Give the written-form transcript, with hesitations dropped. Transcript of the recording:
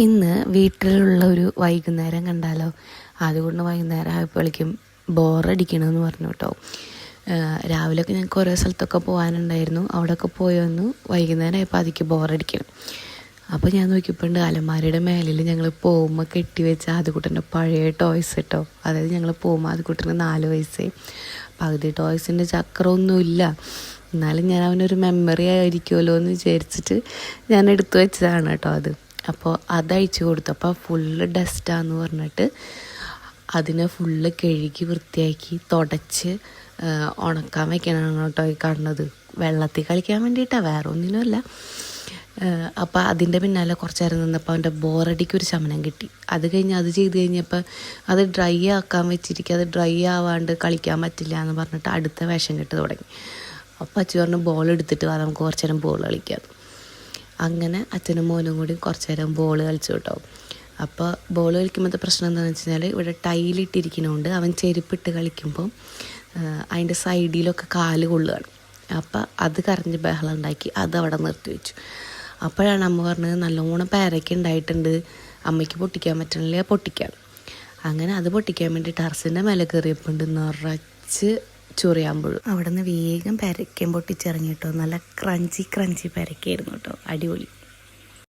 ഇന്ന് വീട്ടിലുള്ള ഒരു വൈകുന്നേരം കണ്ടാലോ. അതുകൊണ്ട് വൈകുന്നേരം ആയപ്പോഴേക്കും ബോറടിക്കണമെന്ന് പറഞ്ഞു കേട്ടോ. രാവിലെയൊക്കെ ഞങ്ങൾക്ക് ഓരോ സ്ഥലത്തൊക്കെ പോകാനുണ്ടായിരുന്നു. അവിടെയൊക്കെ പോയി വന്നു. വൈകുന്നേരം ആയപ്പോൾ അതിക്ക് ബോറടിക്കണം. അപ്പോൾ ഞാൻ നോക്കിയപ്പോണ്ട് അലമാരയുടെ മേലിൽ ഞങ്ങൾ പോകുമ്പോൾ കെട്ടിവെച്ച ആദ്യക്കുട്ടൻ്റെ പഴയ ടോയ്സ് കേട്ടോ. അതായത് ഞങ്ങൾ പോകുമ്പോൾ ആദ്യക്കുട്ടന് 4 വയസ്സേ. പകുതി ടോയ്സിൻ്റെ ചക്രമൊന്നുമില്ല, എന്നാലും ഞാൻ അവനൊരു മെമ്മറി ആയിരിക്കുമല്ലോ എന്ന് വിചാരിച്ചിട്ട് ഞാൻ എടുത്തു വെച്ചതാണ് കേട്ടോ അത്. അപ്പോൾ അതയച്ചു കൊടുത്തപ്പോൾ ഫുള്ള് ഡസ്റ്റാന്ന് പറഞ്ഞിട്ട് അതിനെ ഫുള്ള് കഴുകി വൃത്തിയാക്കി തുടച്ച് ഉണക്കാൻ വെക്കാനാണ് കേട്ടോ ഈ കാണുന്നത്. വെള്ളത്തിൽ കളിക്കാൻ വേണ്ടിയിട്ടാണ്, വേറെ ഒന്നിനുമല്ല. അപ്പോൾ അതിൻ്റെ പിന്നാലെ കുറച്ച് നേരം നിന്നപ്പോൾ അവൻ്റെ ബോറടിക്ക് ഒരു ശമനം കിട്ടി. അത് കഴിഞ്ഞ് അത് ചെയ്ത് കഴിഞ്ഞപ്പോൾ അത് ഡ്രൈ ആക്കാൻ വെച്ചിരിക്കുക, അത് ഡ്രൈ ആവാണ്ട് കളിക്കാൻ പറ്റില്ല എന്ന് പറഞ്ഞിട്ട് അടുത്ത വേഷം കെട്ട് തുടങ്ങി. അപ്പോൾ അച്ഛൻ പറഞ്ഞു ബോൾ എടുത്തിട്ട് വാ, നമുക്ക് കുറച്ച് നേരം ബോൾ കളിക്കാം. അങ്ങനെ അച്ഛനും മോനും കൂടി കുറച്ച് നേരം ബോൾ കളിച്ചു കേട്ടോ. അപ്പോൾ ബോൾ കളിക്കുമ്പോഴത്തെ പ്രശ്നം എന്താണെന്ന് വെച്ച് കഴിഞ്ഞാൽ ഇവിടെ ടൈലിട്ടിരിക്കുന്നതുകൊണ്ട് അവൻ ചെരുപ്പിട്ട് കളിക്കുമ്പോൾ അതിൻ്റെ സൈഡിലൊക്കെ കാല് കൊള്ളുകയാണ്. അപ്പോൾ അത് കരഞ്ഞ് ബഹളം ഉണ്ടാക്കി അതവിടെ നിർത്തി വെച്ചു. അപ്പോഴാണ് അമ്മ പറഞ്ഞത് നല്ലോണം പേരയ്ക്ക ഉണ്ടായിട്ടുണ്ട്, അമ്മയ്ക്ക് പൊട്ടിക്കാൻ പറ്റണില്ല, പൊട്ടിക്കാം. അങ്ങനെ അത് പൊട്ടിക്കാൻ വേണ്ടി ടെറസിൻ്റെ മേലെ കയറിയപ്പോണ്ട് നിറച്ച് ചൊറിയാകുമ്പോഴും അവിടെ നിന്ന് വേഗം പേരയ്ക്കയും പൊട്ടിച്ചിറങ്ങിട്ടോ. നല്ല ക്രഞ്ചി പേരയ്ക്കായിരുന്നു കേട്ടോ, അടിപൊളി.